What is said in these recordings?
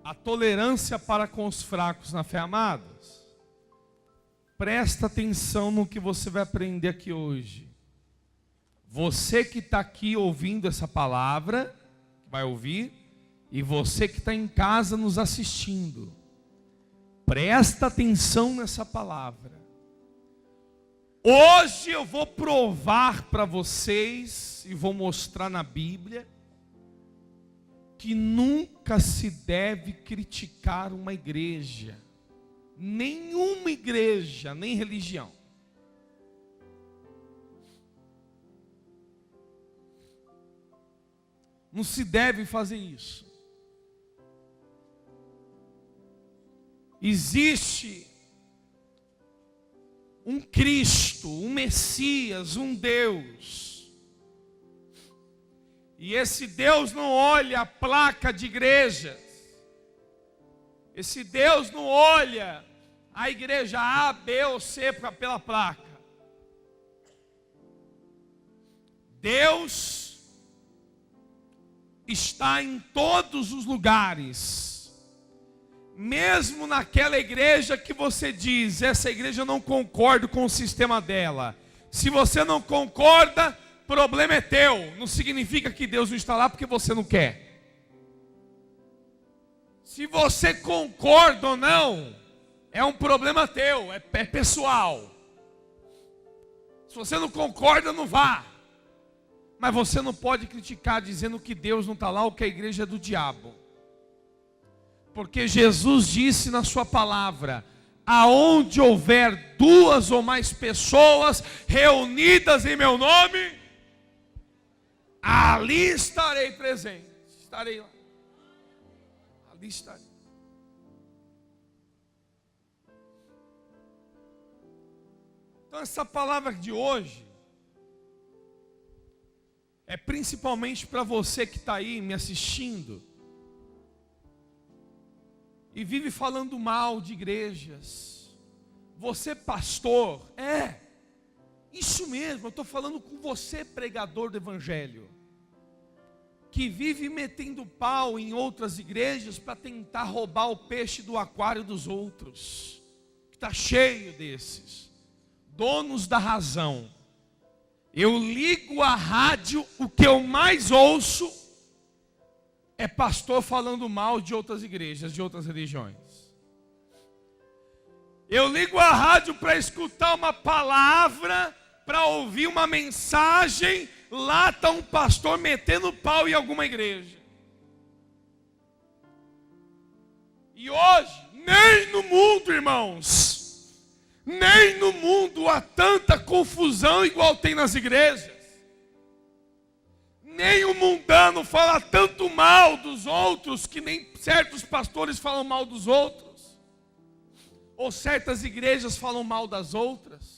a tolerância para com os fracos na fé, amados. Presta atenção no que você vai aprender aqui hoje. Você que está aqui ouvindo essa palavra, vai ouvir, e você que está em casa nos assistindo, presta atenção nessa palavra. Hoje eu vou provar para vocês, e vou mostrar na Bíblia, que nunca se deve criticar uma igreja, nenhuma igreja, nem religião. Não se deve fazer isso. Existe um Cristo, um Messias, um Deus. E esse Deus não olha a placa de igrejas. Esse Deus não olha a igreja A, B ou C pela placa. Deus está em todos os lugares. Mesmo naquela igreja que você diz, essa igreja eu não concordo com o sistema dela. Se você não concorda, problema é teu. Não significa que Deus não está lá porque você não quer. Se você concorda ou não, é um problema teu, é pessoal. Se você não concorda, não vá. Mas você não pode criticar dizendo que Deus não está lá ou que a igreja é do diabo. Porque Jesus disse na sua palavra: aonde houver 2 ou mais pessoas reunidas em meu nome, ali estarei presente. Estarei lá. Ali estarei. Então essa palavra de hoje é principalmente para você que está aí me assistindo e vive falando mal de igrejas. Você pastor, isso mesmo, eu estou falando com você pregador do evangelho, que vive metendo pau em outras igrejas para tentar roubar o peixe do aquário dos outros, que está cheio desses, donos da razão. Eu ligo a rádio, o que eu mais ouço é pastor falando mal de outras igrejas, de outras religiões. Eu ligo a rádio para escutar uma palavra, para ouvir uma mensagem, lá está um pastor metendo pau em alguma igreja. E hoje, nem no mundo, irmãos, nem no mundo há tanta confusão igual tem nas igrejas. Nem o mundano fala tanto mal dos outros, que nem certos pastores falam mal dos outros, ou certas igrejas falam mal das outras.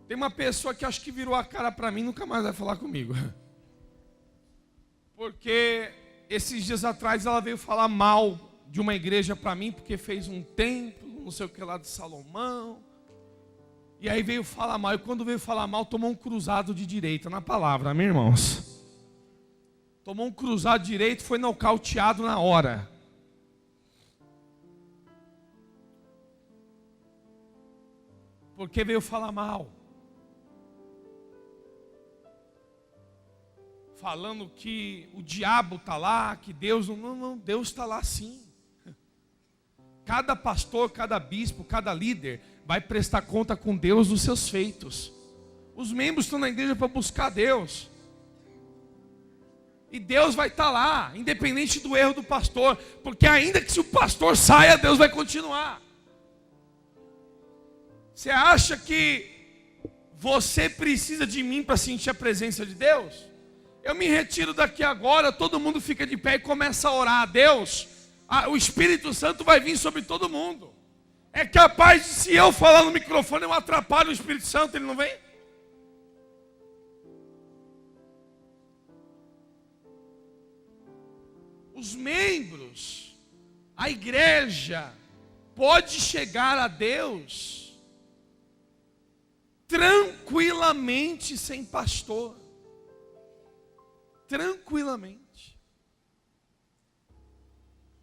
Tem uma pessoa que acho que virou a cara para mim, nunca mais vai falar comigo. Porque esses dias atrás ela veio falar mal de uma igreja para mim, porque fez um templo, não sei o que lá de Salomão. E aí veio falar mal, e quando veio falar mal, tomou um cruzado de direita na palavra, meus irmãos. Tomou um cruzado de direito, foi nocauteado na hora. Porque veio falar mal. Falando que o diabo está lá, que Deus não, Deus está lá sim. Cada pastor, cada bispo, cada líder vai prestar conta com Deus dos seus feitos. Os membros estão na igreja para buscar Deus. E Deus vai estar lá, independente do erro do pastor. Porque ainda que se o pastor saia, Deus vai continuar. Você acha que você precisa de mim para sentir a presença de Deus? Eu me retiro daqui agora, todo mundo fica de pé e começa a orar a Deus. O Espírito Santo vai vir sobre todo mundo. É capaz de, se eu falar no microfone, eu atrapalho o Espírito Santo, ele não vem? Os membros, a igreja, pode chegar a Deus tranquilamente sem pastor. Tranquilamente.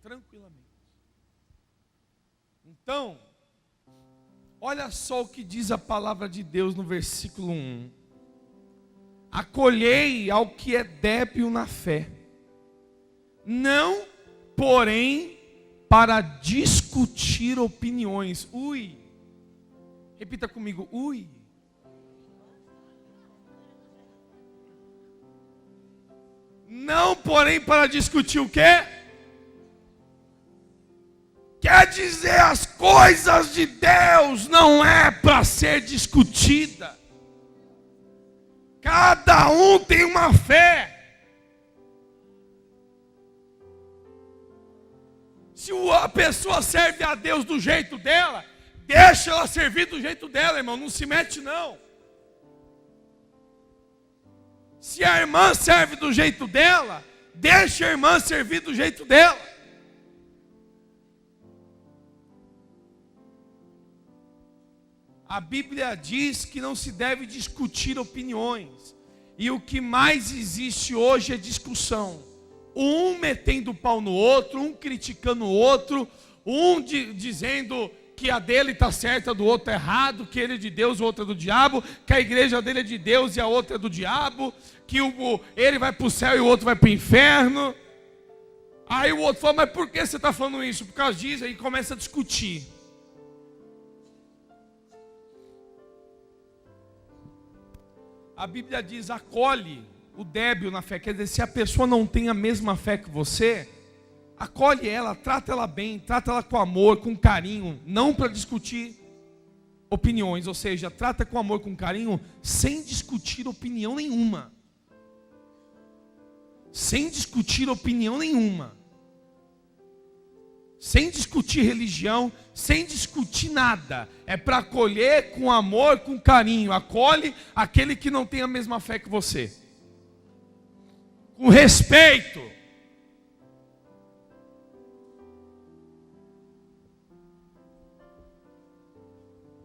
Tranquilamente. Então, olha só o que diz a palavra de Deus no versículo 1. Acolhei ao que é débil na fé, não, porém, para discutir opiniões. Ui. Repita comigo, ui. Não, porém, para discutir o quê? Quer dizer, as coisas de Deus não é para ser discutida. Cada um tem uma fé. Se a pessoa serve a Deus do jeito dela, deixa ela servir do jeito dela, irmão. Não se mete, não. Se a irmã serve do jeito dela, deixa a irmã servir do jeito dela. A Bíblia diz que não se deve discutir opiniões. E o que mais existe hoje é discussão. Um metendo o pau no outro, um criticando o outro, um dizendo que a dele está certa, do outro errado, que ele é de Deus, o outro é do diabo, que a igreja dele é de Deus e a outra é do diabo, que ele vai para o céu e o outro vai para o inferno. Aí o outro fala, mas por que você está falando isso? Por causa disso, aí começa a discutir. A Bíblia diz, acolhe o débil na fé. Quer dizer, se a pessoa não tem a mesma fé que você, acolhe ela, trata ela bem, trata ela com amor, com carinho, não para discutir opiniões, ou seja, trata com amor, com carinho, sem discutir opinião nenhuma. Sem discutir opinião nenhuma. Sem discutir religião, sem discutir nada. É para acolher com amor, com carinho. Acolhe aquele que não tem a mesma fé que você. Com respeito.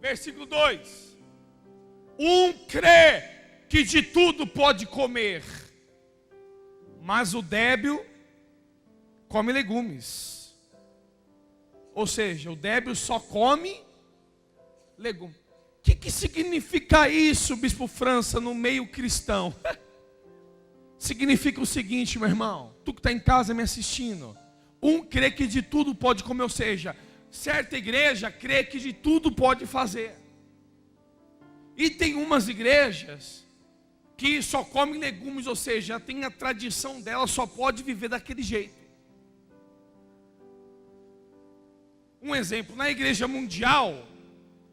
Versículo 2. Um crê que de tudo pode comer, mas o débil come legumes. Ou seja, o débil só come legumes. O que significa isso, Bispo França, no meio cristão? Significa o seguinte, meu irmão, tu que está em casa me assistindo. Um crê que de tudo pode comer, ou seja, certa igreja crê que de tudo pode fazer. E tem umas igrejas que só comem legumes, ou seja, tem a tradição dela, só pode viver daquele jeito. Um exemplo, na igreja mundial,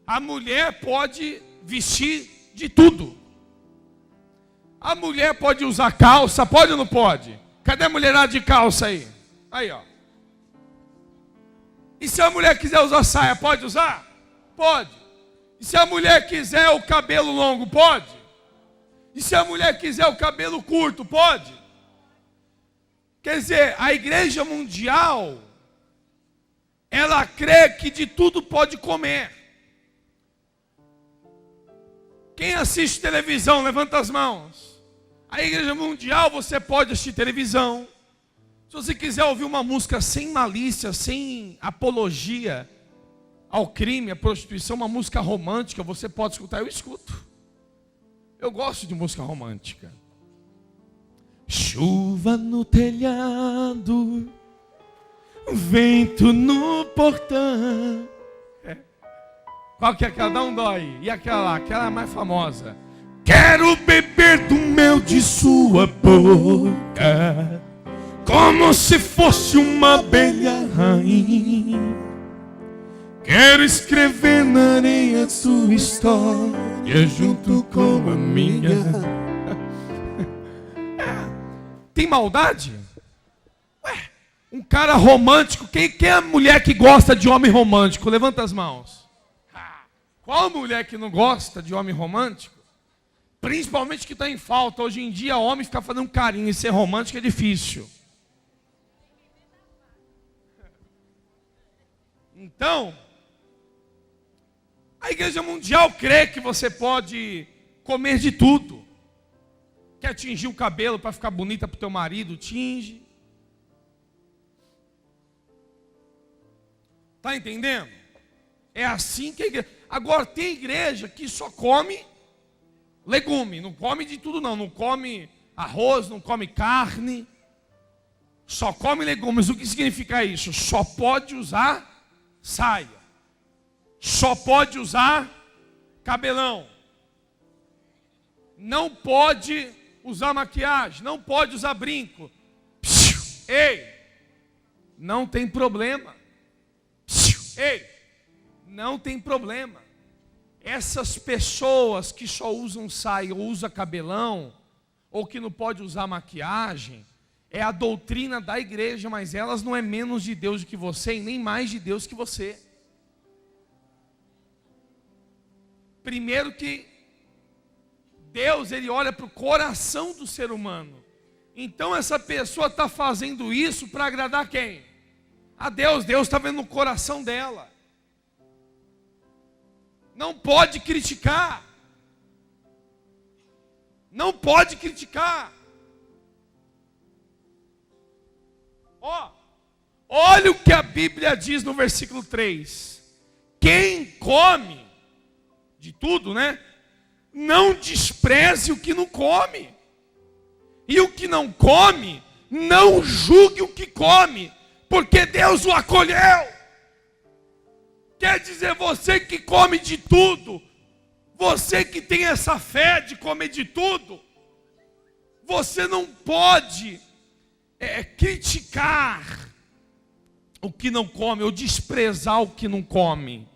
a mulher pode vestir de tudo. A mulher pode usar calça, pode ou não pode? Cadê a mulherada de calça aí? Aí, ó. E se a mulher quiser usar saia, pode usar? Pode. E se a mulher quiser o cabelo longo, pode? E se a mulher quiser o cabelo curto, pode? Quer dizer, a igreja mundial, ela crê que de tudo pode comer. Quem assiste televisão, levanta as mãos. A igreja mundial, você pode assistir televisão. Se você quiser ouvir uma música sem malícia, sem apologia ao crime, à prostituição, uma música romântica, você pode escutar, eu escuto. Eu gosto de música romântica. Chuva no telhado, vento no portão. Qual que é aquela? Dá um dó aí. E aquela lá, aquela é mais famosa. Quero beber do mel de sua boca, como se fosse uma abelha rainha. Quero escrever na areia sua história junto com a minha. Tem maldade? Ué, um cara romântico. Quem é a mulher que gosta de homem romântico? Levanta as mãos. Qual mulher que não gosta de homem romântico? Principalmente que está em falta. Hoje em dia, homem ficar fazendo carinho e ser romântico é difícil. Então, A igreja mundial crê que você pode comer de tudo. Quer tingir o cabelo para ficar bonita para o teu marido? Tinge. Está entendendo? É assim que a igreja... Agora tem igreja que só come legume, não come de tudo não. Não come arroz, não come carne. Só come legumes. O que significa isso? Só pode usar saia. Só pode usar cabelão. Não pode usar maquiagem. Não pode usar brinco. Ei, não tem problema. Ei, não tem problema. Essas pessoas que só usam saia ou usam cabelão, ou que não pode usar maquiagem, é a doutrina da igreja, mas elas não é menos de Deus do que você e nem mais de Deus que você. Primeiro que Deus, Ele olha para o coração do ser humano. Então essa pessoa está fazendo isso para agradar quem? A Deus. Deus está vendo no coração dela. Não pode criticar. Não pode criticar. Olha o que a Bíblia diz no versículo 3. Quem come de tudo, né? Não despreze o que não come. E o que não come, não julgue o que come, porque Deus o acolheu. Quer dizer, você que come de tudo, você que tem essa fé de comer de tudo, você não pode criticar o que não come, ou desprezar o que não come.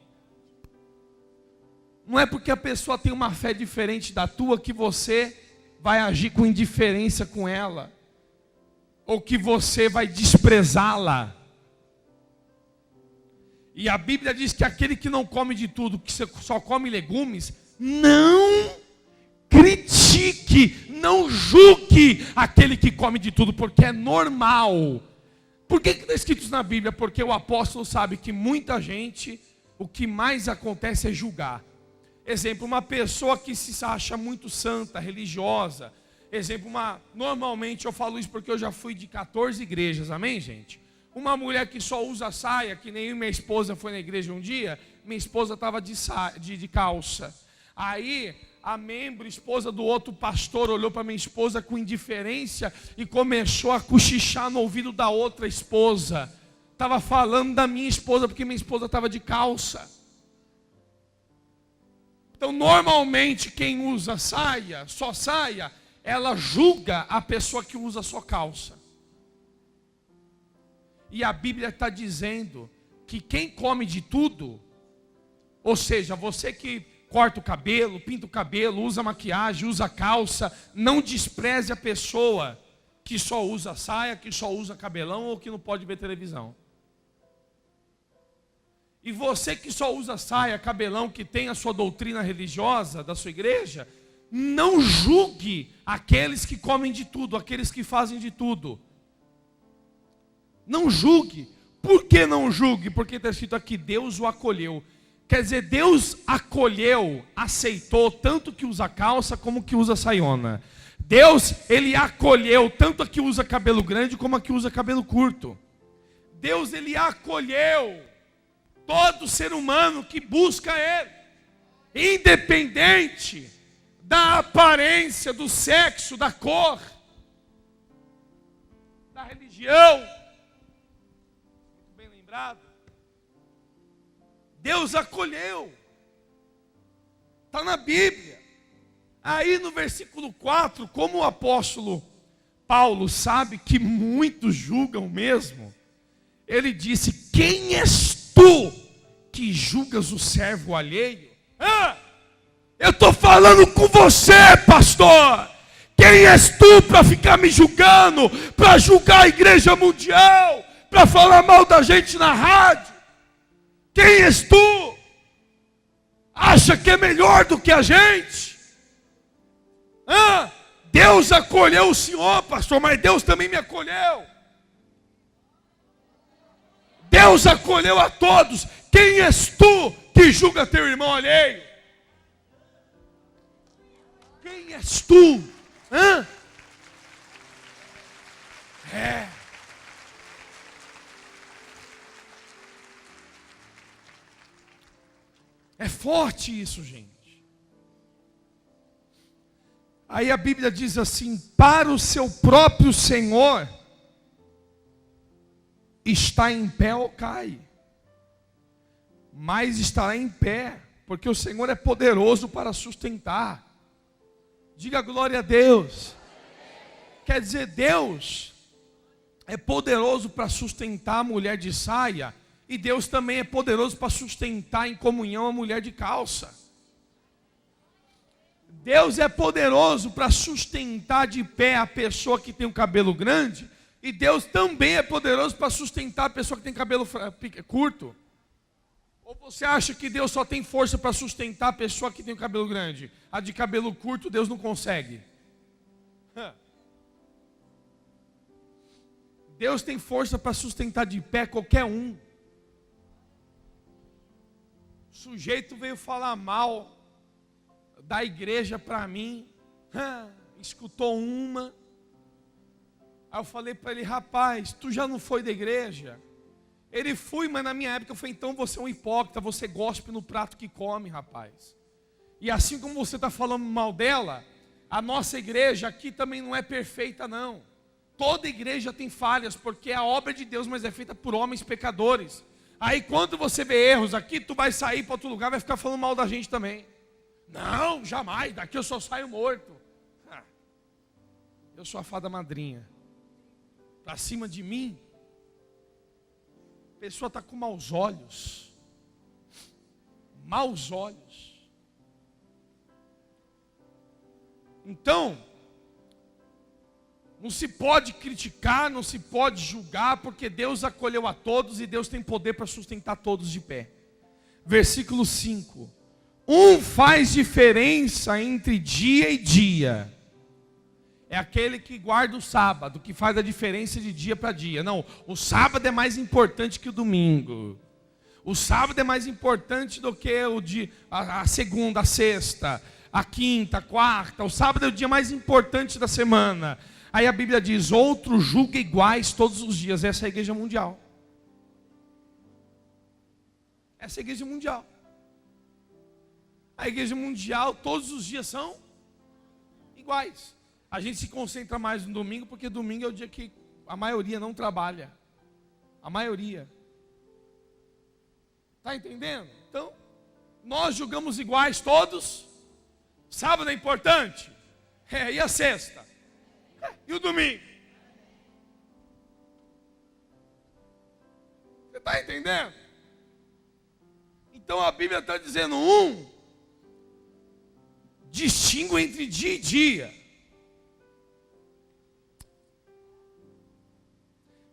Não é porque a pessoa tem uma fé diferente da tua que você vai agir com indiferença com ela, ou que você vai desprezá-la. E a Bíblia diz que aquele que não come de tudo, que só come legumes, não critique, não julgue aquele que come de tudo, porque é normal. Por que está escrito isso na Bíblia? Porque o apóstolo sabe que muita gente, o que mais acontece é julgar. Exemplo, uma pessoa que se acha muito santa, religiosa. Exemplo, normalmente eu falo isso porque eu já fui de 14 igrejas, amém, gente? Uma mulher que só usa saia, que nem minha esposa foi na igreja um dia, minha esposa estava de calça. Aí a membro, esposa do outro pastor, olhou para minha esposa com indiferença e começou a cochichar no ouvido da outra esposa. Estava falando da minha esposa, porque minha esposa estava de calça. Então, normalmente, quem usa saia, só saia, ela julga a pessoa que usa só calça. E a Bíblia está dizendo que quem come de tudo, ou seja, você que corta o cabelo, pinta o cabelo, usa maquiagem, usa calça, não despreze a pessoa que só usa saia, que só usa cabelão ou que não pode ver televisão. E você que só usa saia, cabelão, que tem a sua doutrina religiosa da sua igreja, não julgue aqueles que comem de tudo, aqueles que fazem de tudo. Não julgue. Por que não julgue? Porque está escrito aqui, Deus o acolheu. Quer dizer, Deus acolheu, aceitou, tanto que usa calça como que usa saiona. Deus, Ele acolheu, tanto a que usa cabelo grande como a que usa cabelo curto. Deus, Ele acolheu todo ser humano que busca Ele, independente da aparência, do sexo, da cor, da religião. Muito bem lembrado. Deus acolheu. Está na Bíblia. Aí no versículo 4, como o apóstolo Paulo sabe que muitos julgam mesmo, ele disse: quem és tu que julgas o servo alheio? Eu estou falando com você, pastor. Quem és tu para ficar me julgando, para julgar a igreja mundial, para falar mal da gente na rádio? Quem és tu? Acha que é melhor do que a gente? Deus acolheu o senhor, pastor, mas Deus também me acolheu. Deus acolheu a todos. Quem és tu que julga teu irmão alheio? Quem és tu? Hã? É forte isso, gente. Aí a Bíblia diz assim: para o seu próprio Senhor está em pé ou cai, mas estará em pé, porque o Senhor é poderoso para sustentar. Diga glória a Deus. Quer dizer, Deus é poderoso para sustentar a mulher de saia, e Deus também é poderoso para sustentar em comunhão a mulher de calça. Deus é poderoso para sustentar de pé a pessoa que tem o cabelo grande, e Deus também é poderoso para sustentar a pessoa que tem cabelo curto. Ou você acha que Deus só tem força para sustentar a pessoa que tem o cabelo grande? A de cabelo curto Deus não consegue. Deus tem força para sustentar de pé qualquer um. O sujeito veio falar mal da igreja para mim, escutou uma. Aí eu falei para ele: rapaz, tu já não foi da igreja? Ele foi, mas na minha época eu falei: então você é um hipócrita, você gospe no prato que come, rapaz. E assim como você está falando mal dela, a nossa igreja aqui também não é perfeita não. Toda igreja tem falhas, porque é a obra de Deus, mas é feita por homens pecadores. Aí quando você vê erros aqui, tu vai sair para outro lugar, vai ficar falando mal da gente também. Não, jamais, daqui eu só saio morto. Eu sou a fada madrinha. Para cima de mim, a pessoa está com maus olhos. Maus olhos. Então, não se pode criticar, não se pode julgar, porque Deus acolheu a todos e Deus tem poder para sustentar todos de pé. Versículo 5. Faz diferença entre dia e dia. É aquele que guarda o sábado, que faz a diferença de dia para dia. Não, o sábado é mais importante que o domingo. O sábado é mais importante do que a segunda, a sexta, a quinta, a quarta. O sábado é o dia mais importante da semana. Aí a Bíblia diz: outros julga iguais todos os dias. Essa é a igreja mundial. Essa é a igreja mundial. A igreja mundial, todos os dias são iguais. A gente se concentra mais no domingo, porque domingo é o dia que a maioria não trabalha. A maioria. Está entendendo? Então, nós julgamos iguais todos. Sábado é importante? E a sexta? E o domingo? Você está entendendo? Então a Bíblia está dizendo: distingue entre dia e dia.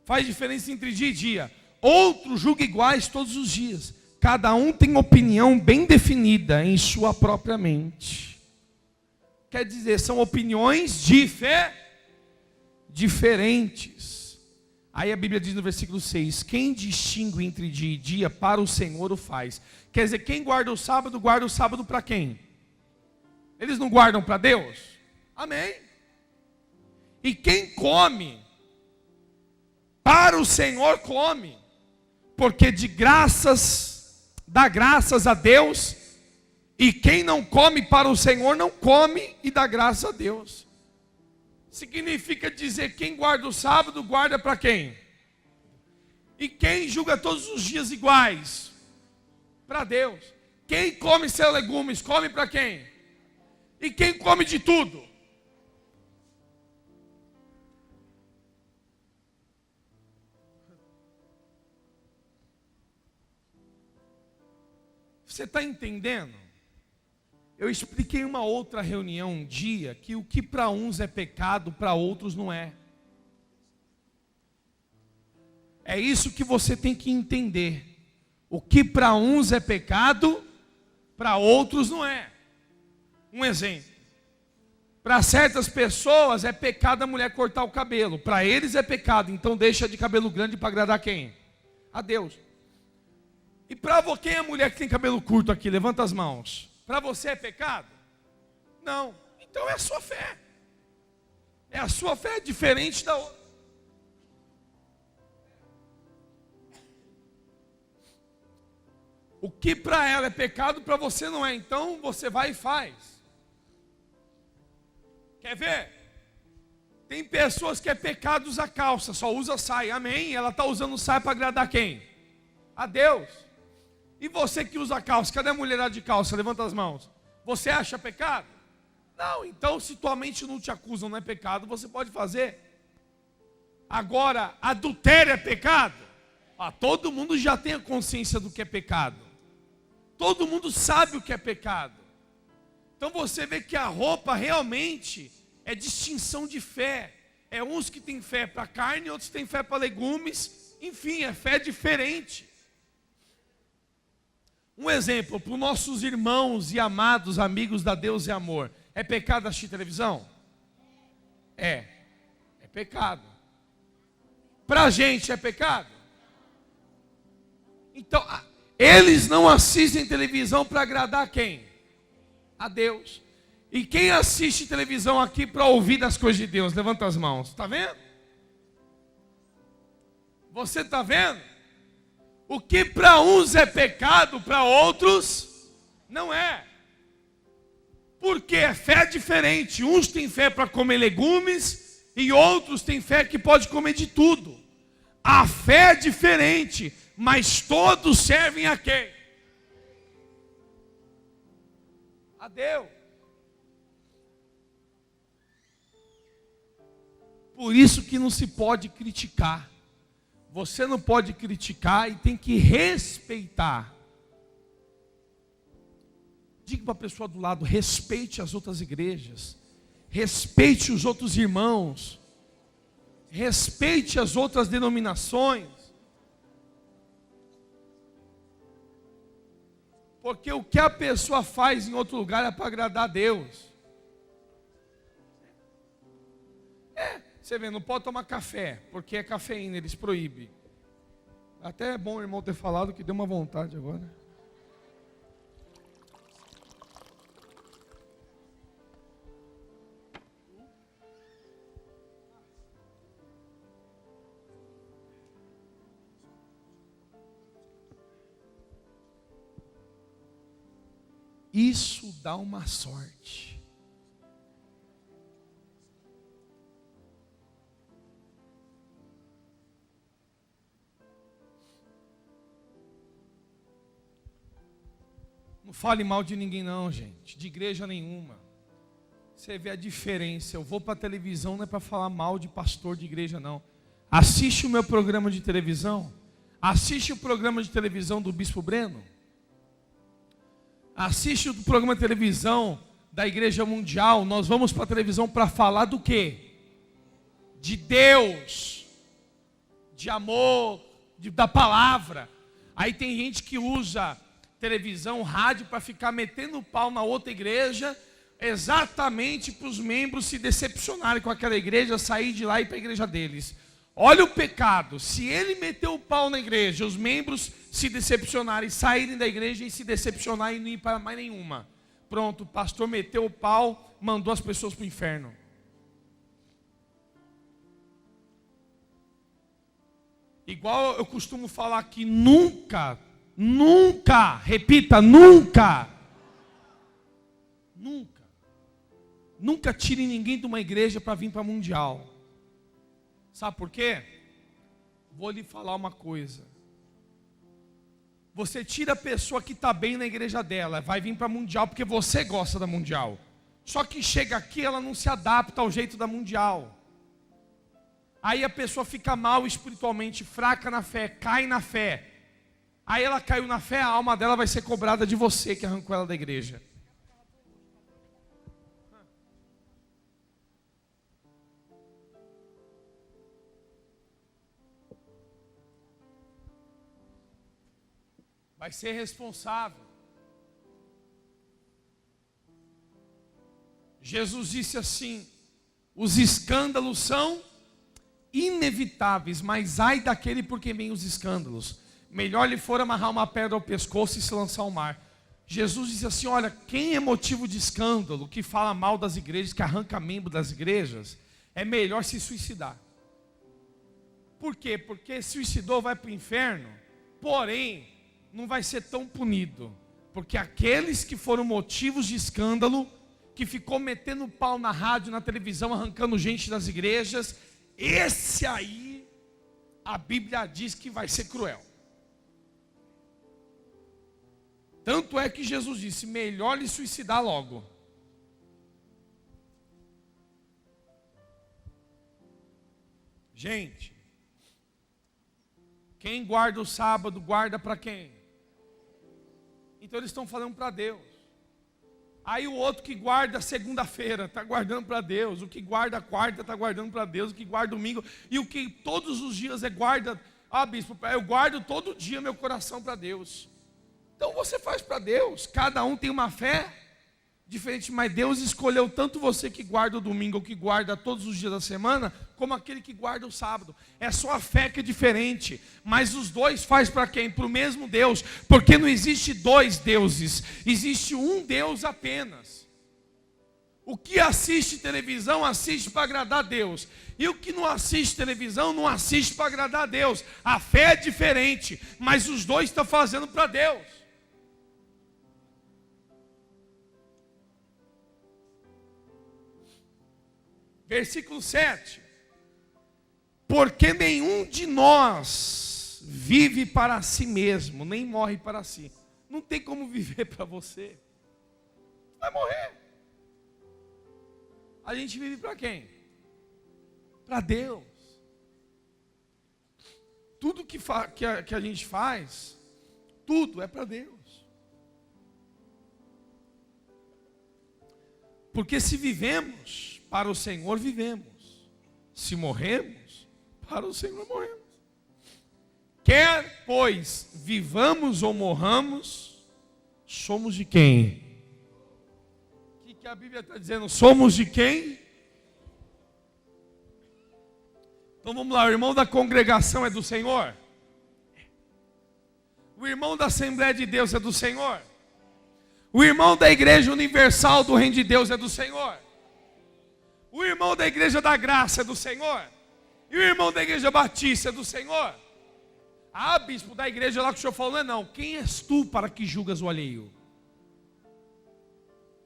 Faz diferença entre dia e dia. Outro julga iguais todos os dias. Cada um tem opinião bem definida em sua própria mente. Quer dizer, são opiniões diferentes. Aí a Bíblia diz no versículo 6: quem distingue entre dia e dia, para o Senhor o faz. Quer dizer, quem guarda o sábado para quem? Eles não guardam para Deus? Amém. E quem come, para o Senhor come, porque dá graças a Deus. E quem não come para o Senhor não come e dá graças a Deus. Significa dizer, quem guarda o sábado, guarda para quem? E quem julga todos os dias iguais? Para Deus. Quem come seus legumes, come para quem? E quem come de tudo? Você está entendendo? Eu expliquei em uma outra reunião um dia que o que para uns é pecado, para outros não é. É isso que você tem que entender. O que para uns é pecado, para outros não é. Um exemplo. Para certas pessoas é pecado a mulher cortar o cabelo. Para eles é pecado, então deixa de cabelo grande para agradar quem? A Deus. E para quem é a mulher que tem cabelo curto aqui? Levanta as mãos. Para você é pecado? Não. Então é a sua fé. É a sua fé diferente da outra. O que para ela é pecado, para você não é. Então você vai e faz. Quer ver? Tem pessoas que é pecado usar calça, só usa saia. Amém? Ela está usando saia para agradar quem? A Deus. E você que usa calça, cadê a mulherada de calça? Levanta as mãos. Você acha pecado? Não, então se tua mente não te acusa, não é pecado, você pode fazer. Agora, adultério é pecado? Todo mundo já tem a consciência do que é pecado. Todo mundo sabe o que é pecado. Então você vê que a roupa realmente é distinção de fé. É uns que têm fé para carne, outros têm fé para legumes. Enfim, é fé diferente. Um exemplo, para os nossos irmãos e amados amigos da Deus e Amor. É pecado assistir televisão? É pecado. Para a gente é pecado? Então, eles não assistem televisão para agradar quem? A Deus. E quem assiste televisão aqui para ouvir das coisas de Deus? Levanta as mãos. Está vendo? Você está vendo? O que para uns é pecado, para outros não é. Porque é fé diferente. Uns têm fé para comer legumes e outros têm fé que pode comer de tudo. A fé é diferente, mas todos servem a quem? A Deus. Por isso que não se pode criticar. Você não pode criticar e tem que respeitar. Diga para a pessoa do lado, respeite as outras igrejas. Respeite os outros irmãos. Respeite as outras denominações. Porque o que a pessoa faz em outro lugar é para agradar a Deus. Você vê, não pode tomar café, porque é cafeína, eles proíbem. Até é bom o irmão ter falado que deu uma vontade agora. Isso dá uma sorte. Não fale mal de ninguém não, gente, de igreja nenhuma. Você vê a diferença. Eu vou para a televisão não é para falar mal de pastor de igreja não. Assiste o meu programa de televisão. Assiste o programa de televisão do Bispo Breno. Assiste o programa de televisão da Igreja Mundial. Nós vamos para a televisão para falar do quê? De Deus, de amor, da palavra. Aí tem gente que usa televisão, rádio para ficar metendo pau na outra igreja, exatamente para os membros se decepcionarem com aquela igreja, sair de lá e ir para a igreja deles. Olha o pecado, se ele meteu o pau na igreja, os membros se decepcionarem, saírem da igreja e se decepcionarem e não ir para mais nenhuma. Pronto, o pastor meteu o pau, mandou as pessoas para o inferno. Igual eu costumo falar que nunca, repita, nunca tire ninguém de uma igreja para vir para a mundial. Sabe por quê? Vou lhe falar uma coisa. Você tira a pessoa que está bem na igreja dela, vai vir para a mundial porque você gosta da mundial. Só que chega aqui, ela não se adapta ao jeito da mundial. Aí a pessoa fica mal espiritualmente, fraca na fé, cai na fé. Aí ela caiu na fé, a alma dela vai ser cobrada de você que arrancou ela da igreja. Vai ser responsável. Jesus disse assim: os escândalos são inevitáveis, mas ai daquele por quem vêm os escândalos. melhor lhe for amarrar uma pedra ao pescoço e se lançar ao mar. Jesus disse assim, olha, quem é motivo de escândalo, que fala mal das igrejas, que arranca membro das igrejas, é melhor se suicidar. Por quê? Porque suicidou vai para o inferno, porém, não vai ser tão punido. Porque aqueles que foram motivos de escândalo, que ficou metendo pau na rádio, na televisão, arrancando gente das igrejas, esse aí, a Bíblia diz que vai ser cruel. Tanto é que Jesus disse, melhor lhe suicidar logo. Gente, quem guarda o sábado, guarda para quem? Então eles estão falando para Deus. Aí o outro que guarda segunda-feira, está guardando para Deus. O que guarda a quarta, está guardando para Deus. O que guarda domingo, e o que todos os dias guarda. Ah, bispo, eu guardo todo dia meu coração para Deus. Então você faz para Deus. Cada um tem uma fé diferente, mas Deus escolheu tanto você que guarda o domingo, ou que guarda todos os dias da semana, como aquele que guarda o sábado. É só a fé que é diferente, mas os dois faz para quem? Para o mesmo Deus, porque não existe dois deuses, existe um Deus apenas. O que assiste televisão, assiste para agradar a Deus, e o que não assiste televisão, não assiste para agradar a Deus. A fé é diferente, mas os dois estão fazendo para Deus. Versículo 7. Porque nenhum de nós vive para si mesmo, nem morre para si. Não tem como viver para você. Vai morrer. A gente vive para quem? Para Deus. Tudo que a gente faz, tudo é para Deus. Porque se vivemos para o Senhor, vivemos. Se morremos, para o Senhor morremos. Quer, pois, vivamos ou morramos, somos de quem? O que a Bíblia está dizendo? Somos de quem? Então vamos lá, o irmão da congregação é do Senhor? O irmão da Assembleia de Deus é do Senhor? O irmão da Igreja Universal do Reino de Deus é do Senhor? O irmão da Igreja da Graça é do Senhor? E o irmão da Igreja Batista é do Senhor? Ah, bispo, da igreja lá que o senhor falou, não. Quem és tu para que julgas o alheio?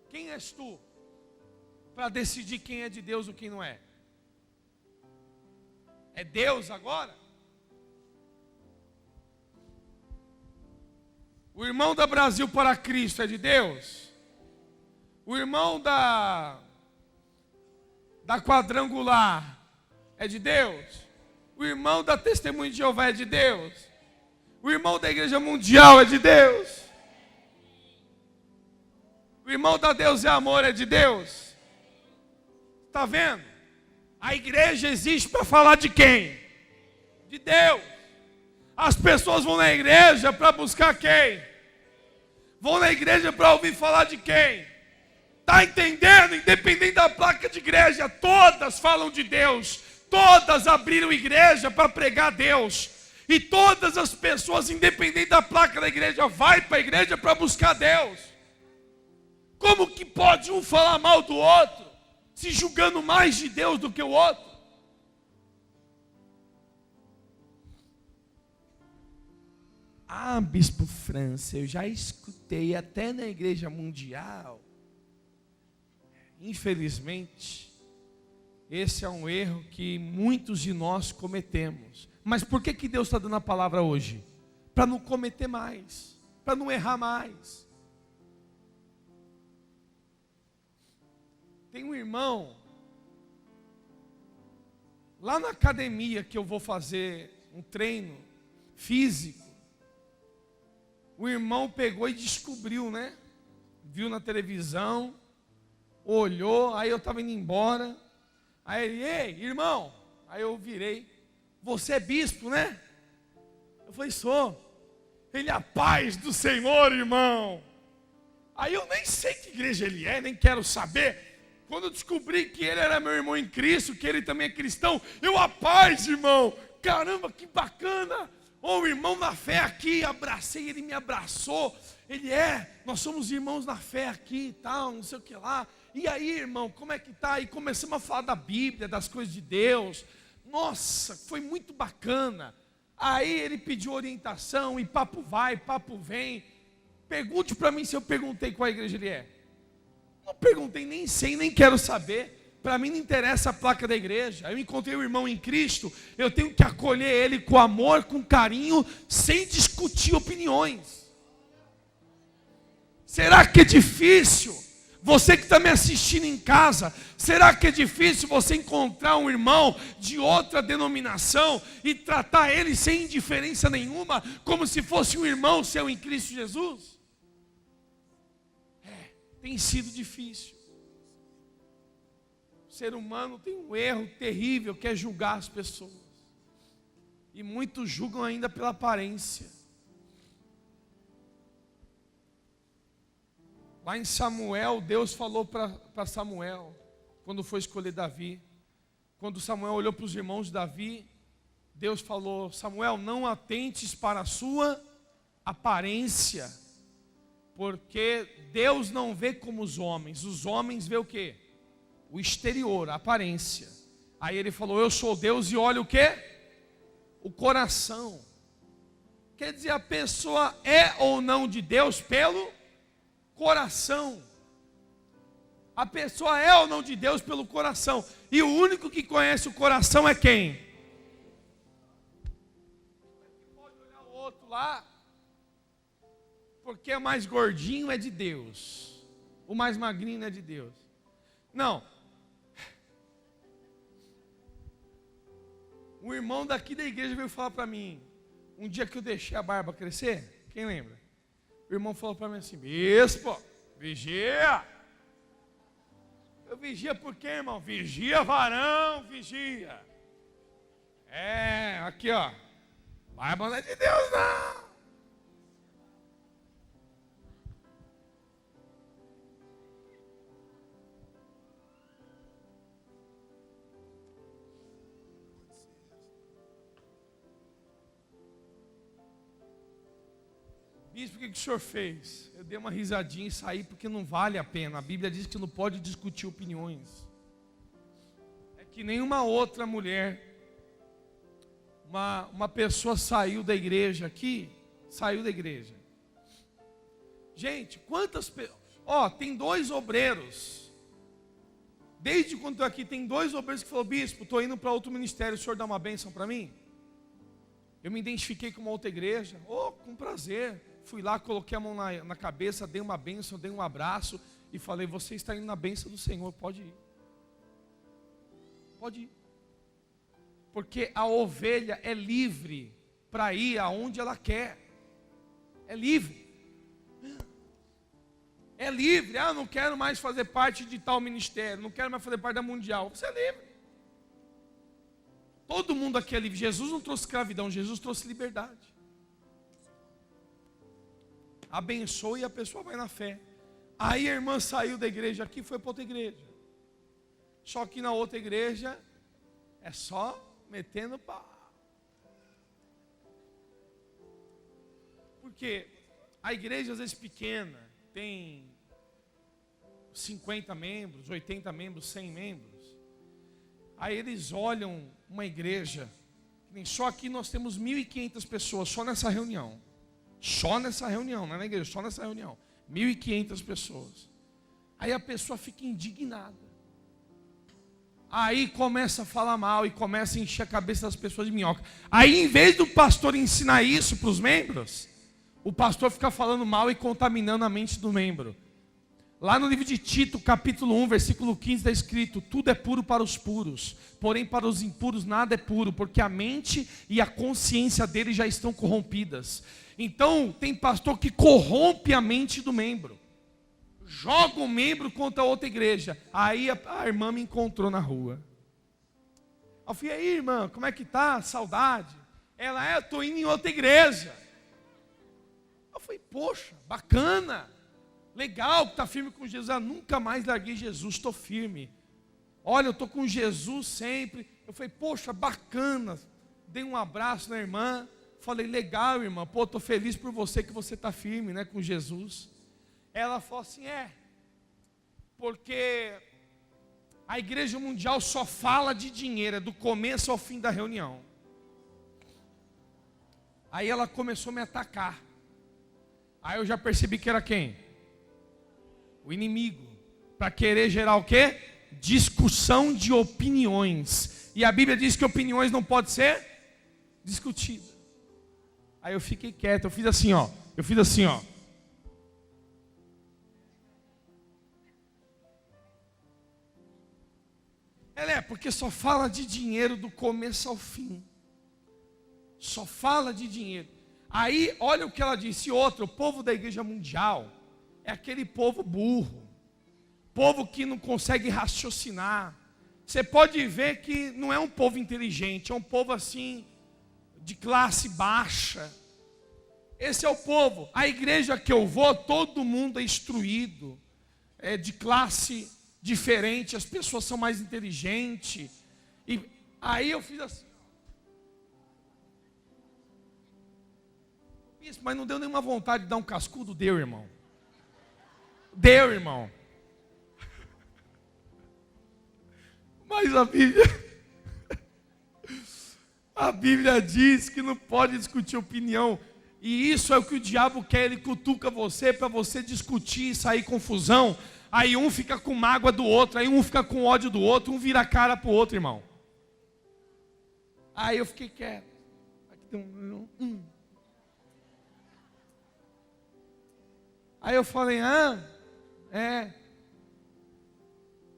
Quem és tu para decidir quem é de Deus e quem não é? É Deus agora? O irmão da Brasil para Cristo é de Deus? O irmão da Quadrangular é de Deus? O irmão da Testemunha de Jeová é de Deus? O irmão da Igreja Mundial é de Deus? O irmão da Deus é Amor é de Deus? Está vendo? A igreja existe para falar de quem? De Deus. As pessoas vão na igreja para buscar quem? Vão na igreja para ouvir falar de quem? Está entendendo? Independente da placa de igreja, todas falam de Deus. Todas abriram igreja para pregar a Deus. E todas as pessoas, independente da placa da igreja, vai para a igreja para buscar Deus. Como que pode um falar mal do outro, se julgando mais de Deus do que o outro? Ah, Bispo França, eu já escutei até na Igreja Mundial. Infelizmente, esse é um erro que muitos de nós cometemos. Mas por que Deus está dando a palavra hoje? Para não cometer mais, para não errar mais. Tem um irmão, lá na academia que eu vou fazer um treino físico, o irmão pegou e descobriu, né? Viu na televisão, olhou, aí eu estava indo embora. Aí ele, ei, irmão, aí eu virei, você é bispo, né? Eu falei, sou. Ele, a paz do Senhor, irmão. Aí eu nem sei que igreja ele é, nem quero saber. Quando eu descobri que ele era meu irmão em Cristo, que ele também é cristão, eu, a paz, irmão. Caramba, que bacana. Ou o irmão na fé aqui, abracei, ele me abraçou. Nós somos irmãos na fé aqui e tal, não sei o que lá. E aí, irmão, como é que tá? E começamos a falar da Bíblia, das coisas de Deus. Nossa, foi muito bacana. Aí ele pediu orientação e papo vai, papo vem. Pergunte para mim se eu perguntei qual igreja ele é. Não perguntei, nem sei, nem quero saber. Para mim não interessa a placa da igreja. Eu encontrei o irmão em Cristo, eu tenho que acolher ele com amor, com carinho, sem discutir opiniões. Será que é difícil? Você que está me assistindo em casa, será que é difícil você encontrar um irmão de outra denominação e tratar ele sem indiferença nenhuma, como se fosse um irmão seu em Cristo Jesus? Tem sido difícil. O ser humano tem um erro terrível que é julgar as pessoas. E muitos julgam ainda pela aparência. Lá em Samuel, Deus falou para Samuel, quando foi escolher Davi. Quando Samuel olhou para os irmãos de Davi, Deus falou: Samuel, não atentes para a sua aparência, porque Deus não vê como os homens vê o quê? O exterior, a aparência. Aí ele falou: eu sou Deus e olha o quê? O coração. Quer dizer, a pessoa é ou não de Deus pelo coração. A pessoa é ou não de Deus pelo coração. E o único que conhece o coração é quem? Pode olhar o outro lá, porque é mais gordinho é de Deus, o mais magrinho é de Deus. Não. Um irmão daqui da igreja veio falar para mim, um dia que eu deixei a barba crescer, quem lembra? O irmão falou para mim assim: bispo, vigia. Eu vigia por quê, irmão? Vigia, varão, vigia. Aqui ó, barba não é de Deus não. Bispo, o que o senhor fez? Eu dei uma risadinha e saí porque não vale a pena. A Bíblia diz que não pode discutir opiniões. É que nenhuma outra mulher, uma pessoa saiu da igreja aqui, saiu da igreja. Gente, quantas pessoas... tem 2 obreiros. Desde quando estou aqui, tem 2 obreiros que falaram: bispo, estou indo para outro ministério, o senhor dá uma bênção para mim? Eu me identifiquei com uma outra igreja. Com prazer. Fui lá, coloquei a mão na cabeça, dei uma bênção, dei um abraço e falei: você está indo na bênção do Senhor, pode ir. Pode ir. Porque a ovelha é livre para ir aonde ela quer. É livre. É livre. Não quero mais fazer parte de tal ministério, não quero mais fazer parte da mundial. Você é livre. Todo mundo aqui é livre. Jesus não trouxe escravidão, Jesus trouxe liberdade. Abençoa e a pessoa vai na fé. Aí a irmã saiu da igreja aqui e foi para outra igreja. Só que na outra igreja é só metendo pau. Porque a igreja às vezes pequena, tem 50 membros, 80 membros, 100 membros. Aí eles olham uma igreja, só aqui nós temos 1.500 pessoas, só nessa reunião. Só nessa reunião, não é na igreja, só nessa reunião. 1.500 pessoas. Aí a pessoa fica indignada. Aí começa a falar mal e começa a encher a cabeça das pessoas de minhoca. Aí em vez do pastor ensinar isso para os membros, o pastor fica falando mal e contaminando a mente do membro. Lá no livro de Tito, capítulo 1, versículo 15, está escrito: tudo é puro para os puros, porém para os impuros nada é puro, porque a mente e a consciência deles já estão corrompidas. Então tem pastor que corrompe a mente do membro, joga o membro contra outra igreja. Aí a irmã me encontrou na rua. Eu falei: e aí, irmã, como é que tá? Saudade? Ela: eu estou indo em outra igreja. Eu falei: poxa, bacana, legal que está firme com Jesus. Eu nunca mais larguei Jesus, estou firme. Olha, eu estou com Jesus sempre. Eu falei: poxa, bacana. Dei um abraço na irmã. Falei, legal, irmã, pô, estou feliz por você que você está firme, né, com Jesus. Ela falou assim, porque a Igreja Mundial só fala de dinheiro, do começo ao fim da reunião. Aí ela começou a me atacar. Aí eu já percebi que era quem? O inimigo. Para querer gerar o quê? Discussão de opiniões. E a Bíblia diz que opiniões não podem ser discutidas. Aí eu fiquei quieto, eu fiz assim, ó. Ela porque só fala de dinheiro do começo ao fim. Só fala de dinheiro. Aí, olha o que ela disse. Outro, o povo da Igreja Mundial é aquele povo burro. Povo que não consegue raciocinar. Você pode ver que não é um povo inteligente, é um povo assim, de classe baixa. Esse é o povo. A igreja que eu vou, todo mundo é instruído, é de classe diferente, as pessoas são mais inteligentes. E aí eu fiz assim. Isso, mas não deu nenhuma vontade de dar um cascudo? Deu, irmão. Deu, irmão. Mas a Bíblia diz que não pode discutir opinião. E isso é o que o diabo quer, ele cutuca você para você discutir e sair confusão. Aí um fica com mágoa do outro, aí um fica com ódio do outro, um vira a cara para o outro, irmão. Aí eu fiquei quieto. Aqui tem Aí eu falei,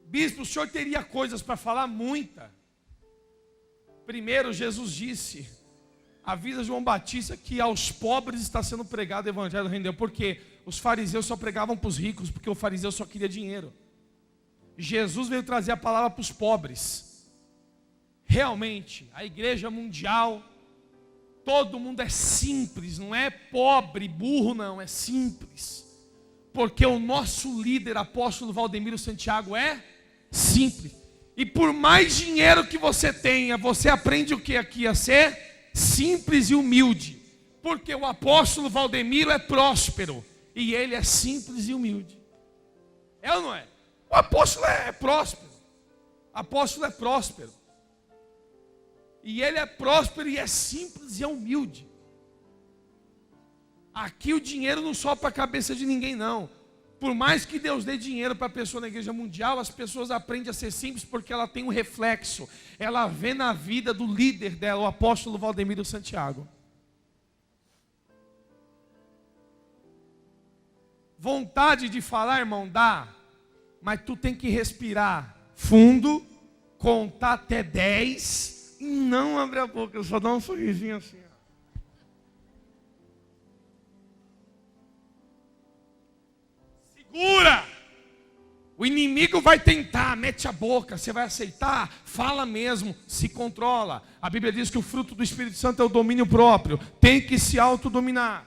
bispo, o senhor teria coisas para falar? Muita. Primeiro, Jesus disse, avisa João Batista que aos pobres está sendo pregado o evangelho do reino de Deus. Porque os fariseus só pregavam para os ricos, porque o fariseu só queria dinheiro. Jesus veio trazer a palavra para os pobres. Realmente, a Igreja Mundial, todo mundo é simples, não é pobre, burro não, é simples. Porque o nosso líder, apóstolo Valdemiro Santiago, é simples. E por mais dinheiro que você tenha, você aprende o que aqui? A ser simples e humilde. Porque o apóstolo Valdemiro é próspero e ele é simples e humilde. É ou não é? O apóstolo é próspero. O apóstolo é próspero. E ele é próspero e é simples e é humilde. Aqui o dinheiro não sobe para a cabeça de ninguém, não. Por mais que Deus dê dinheiro para a pessoa na Igreja Mundial, as pessoas aprendem a ser simples porque ela tem um reflexo. Ela vê na vida do líder dela, o apóstolo Valdemiro Santiago. Vontade de falar, irmão, dá. Mas tu tem que respirar fundo, contar até 10 e não abrir a boca, só dá um sorrisinho assim. Segura! O inimigo vai tentar, mete a boca, você vai aceitar? Fala mesmo, se controla. A Bíblia diz que o fruto do Espírito Santo é o domínio próprio. Tem que se autodominar.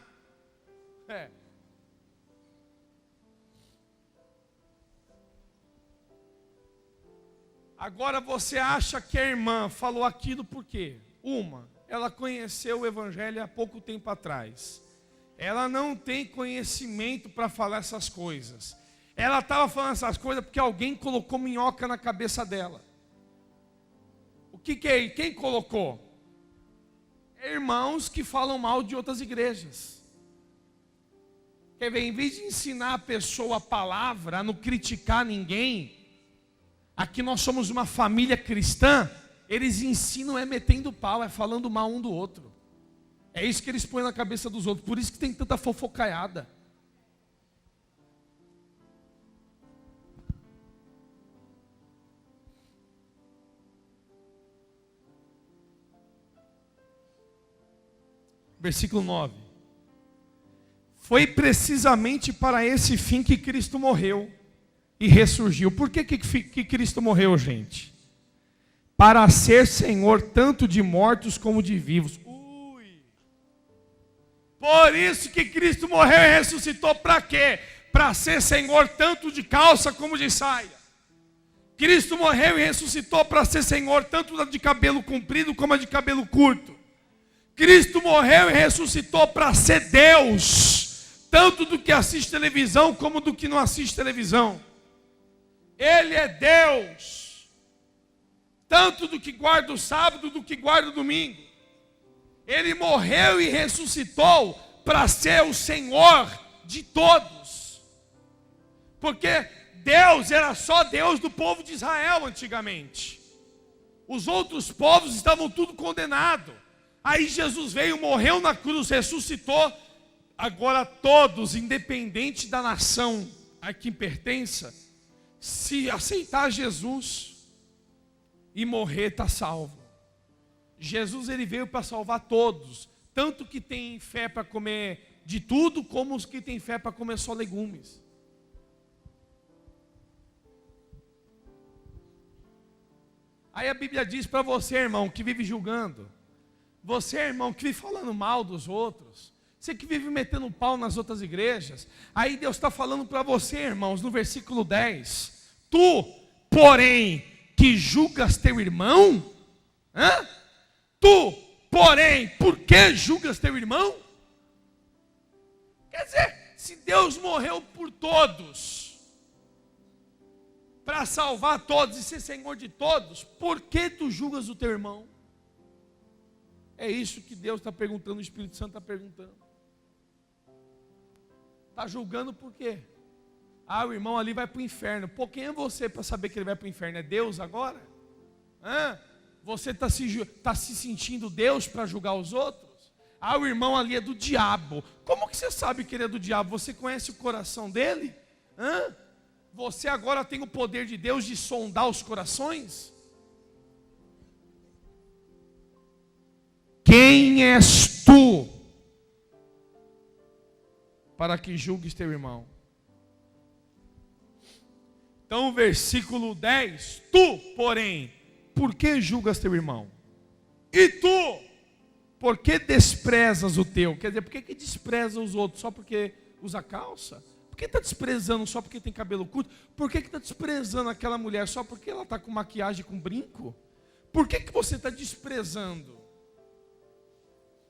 Agora você acha que a irmã falou aquilo por quê? Ela conheceu o Evangelho há pouco tempo atrás. Ela não tem conhecimento para falar essas coisas. Ela estava falando essas coisas porque alguém colocou minhoca na cabeça dela. O que é? Quem colocou? Irmãos que falam mal de outras igrejas. Quer ver, em vez de ensinar a pessoa a palavra, a não criticar ninguém, aqui nós somos uma família cristã, eles ensinam metendo pau, falando mal um do outro. É isso que eles põem na cabeça dos outros, por isso que tem tanta fofocaiada. Versículo 9. Foi precisamente para esse fim que Cristo morreu e ressurgiu. Por que Cristo morreu, gente? Para ser Senhor tanto de mortos como de vivos. Por isso que Cristo morreu e ressuscitou. Para quê? Para ser Senhor tanto de calça como de saia. Cristo morreu e ressuscitou para ser Senhor tanto de cabelo comprido como de cabelo curto. Cristo morreu e ressuscitou para ser Deus, tanto do que assiste televisão como do que não assiste televisão. Ele é Deus, tanto do que guarda o sábado do que guarda o domingo. Ele morreu e ressuscitou para ser o Senhor de todos. Porque Deus era só Deus do povo de Israel antigamente. Os outros povos estavam tudo condenados. Aí Jesus veio, morreu na cruz, ressuscitou. Agora todos, independente da nação a quem pertença, se aceitar Jesus e morrer, está salvo. Jesus ele veio para salvar todos, tanto que tem fé para comer de tudo, como os que têm fé para comer só legumes. Aí a Bíblia diz para você, irmão, que vive julgando, você, irmão, que vive falando mal dos outros, você que vive metendo pau nas outras igrejas, aí Deus está falando para você, irmãos, no versículo 10, tu, porém, que julgas teu irmão, tu, porém, por que julgas teu irmão? Quer dizer, se Deus morreu por todos, para salvar todos e ser Senhor de todos, por que tu julgas o teu irmão? É isso que Deus está perguntando, o Espírito Santo está perguntando. Está julgando por quê? Ah, o irmão ali vai para o inferno. Pô, quem é você para saber que ele vai para o inferno? É Deus agora? Você está se sentindo Deus para julgar os outros? Ah, o irmão ali é do diabo. Como que você sabe que ele é do diabo? Você conhece o coração dele? Você agora tem o poder de Deus de sondar os corações? Quem és tu para que julgues teu irmão? Então, versículo 10, tu, porém, por que julgas teu irmão? E tu, por que desprezas o teu? Quer dizer, por que despreza os outros? Só porque usa calça? Por que está desprezando só porque tem cabelo curto? Por que está desprezando aquela mulher só porque ela está com maquiagem, com brinco? Por que você está desprezando?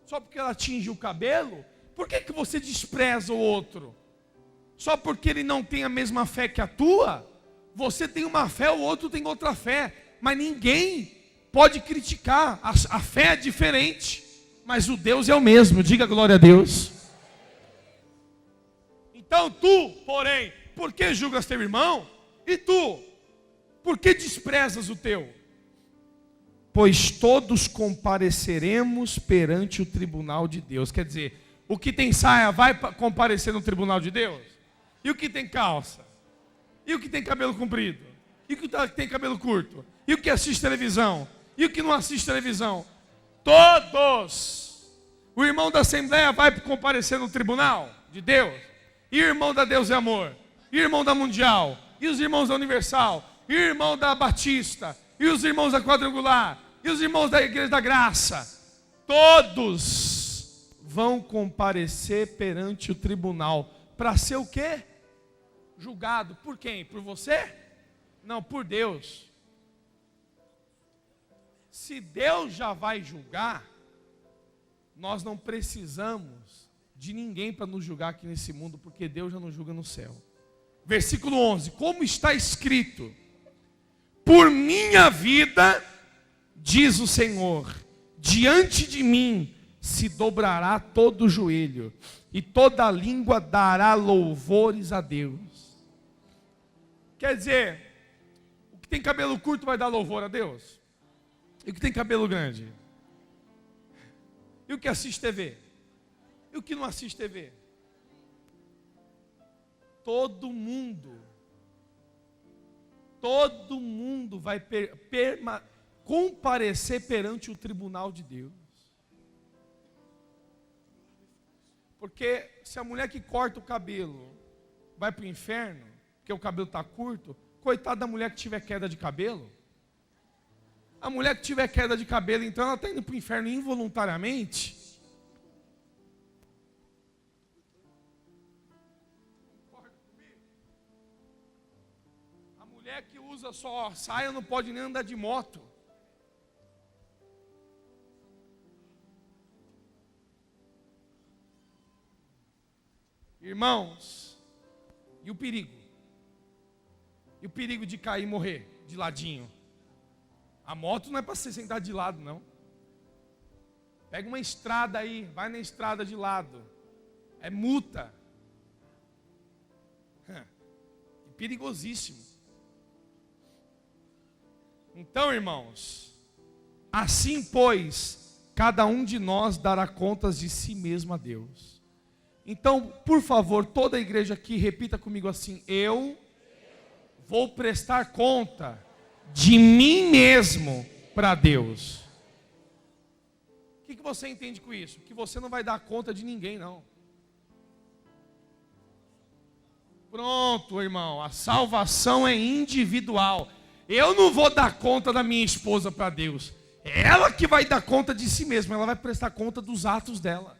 Só porque ela tinge o cabelo? Por que você despreza o outro? Só porque ele não tem a mesma fé que a tua? Você tem uma fé, o outro tem outra fé. Mas ninguém pode criticar. A fé é diferente, mas o Deus é o mesmo. Diga glória a Deus. Então tu, porém, por que julgas teu irmão? E tu, por que desprezas o teu? Pois todos compareceremos perante o tribunal de Deus. Quer dizer, o que tem saia vai comparecer no tribunal de Deus? E o que tem calça? E o que tem cabelo comprido? E o que tem cabelo curto? E o que assiste televisão? E o que não assiste televisão? Todos. O irmão da Assembleia vai comparecer no tribunal de Deus? E o irmão da Deus é Amor? E o irmão da Mundial? E os irmãos da Universal? E o irmão da Batista? E os irmãos da Quadrangular? E os irmãos da Igreja da Graça? Todos vão comparecer perante o tribunal. Para ser o quê? Julgado. Por quem? Por você? Não, por Deus. Se Deus já vai julgar, nós não precisamos de ninguém para nos julgar aqui nesse mundo, porque Deus já nos julga no céu. Versículo 11, como está escrito: por minha vida, diz o Senhor, diante de mim se dobrará todo o joelho, e toda língua dará louvores a Deus. Quer dizer, o que tem cabelo curto vai dar louvor a Deus? E o que tem cabelo grande? E o que assiste TV? E o que não assiste TV? Todo mundo vai comparecer perante o tribunal de Deus. Porque se a mulher que corta o cabelo vai para o inferno, porque o cabelo está curto, coitada da mulher que tiver queda de cabelo. A mulher que tiver queda de cabelo, então ela está indo para o inferno involuntariamente. Concorda comigo? A mulher que usa só saia não pode nem andar de moto. Irmãos, e o perigo? E o perigo de cair e morrer de ladinho? A moto não é para você sentar de lado, não. Pega uma estrada aí, vai na estrada de lado. É multa. É perigosíssimo. Então, irmãos, assim, pois, cada um de nós dará contas de si mesmo a Deus. Então, por favor, toda a igreja aqui, repita comigo assim: eu vou prestar conta de mim mesmo para Deus. O que você entende com isso? Que você não vai dar conta de ninguém, não. Pronto, irmão, a salvação é individual. Eu não vou dar conta da minha esposa para Deus. É ela que vai dar conta de si mesma, ela vai prestar conta dos atos dela.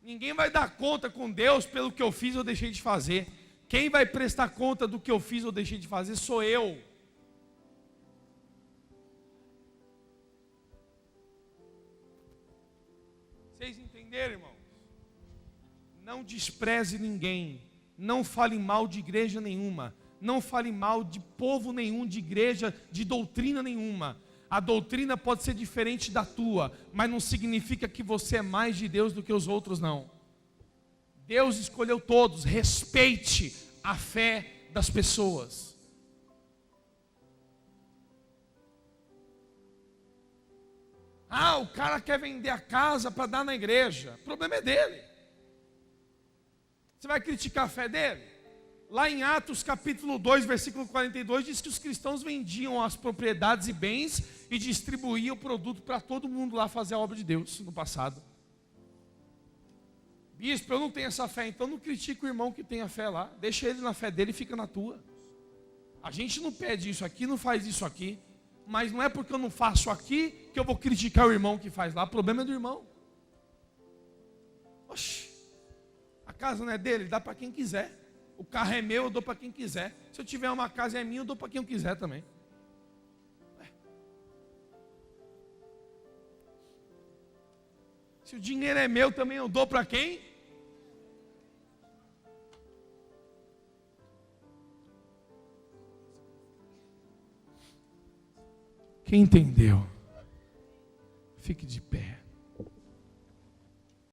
Ninguém vai dar conta com Deus pelo que eu fiz ou deixei de fazer. Quem vai prestar conta do que eu fiz ou deixei de fazer sou eu. Vocês entenderam, irmãos? Não despreze ninguém. Não fale mal de igreja nenhuma. Não fale mal de povo nenhum, de igreja, de doutrina nenhuma. A doutrina pode ser diferente da tua, mas não significa que você é mais de Deus do que os outros, não. Deus escolheu todos. Respeite a fé das pessoas. Ah, o cara quer vender a casa para dar na igreja. O problema é dele. Você vai criticar a fé dele? Lá em Atos capítulo 2, versículo 42, diz que os cristãos vendiam as propriedades e bens e distribuíam o produto para todo mundo lá fazer a obra de Deus no passado. Bispo, eu não tenho essa fé, então não critique o irmão que tem a fé lá. Deixa ele na fé dele e fica na tua. A gente não pede isso aqui, não faz isso aqui. Mas não é porque eu não faço aqui que eu vou criticar o irmão que faz lá. O problema é do irmão. Oxi, a casa não é dele, dá para quem quiser. O carro é meu, eu dou para quem quiser. Se eu tiver uma casa é minha, eu dou para quem eu quiser também. Se o dinheiro é meu, também eu dou para quem? Quem entendeu? Fique de pé.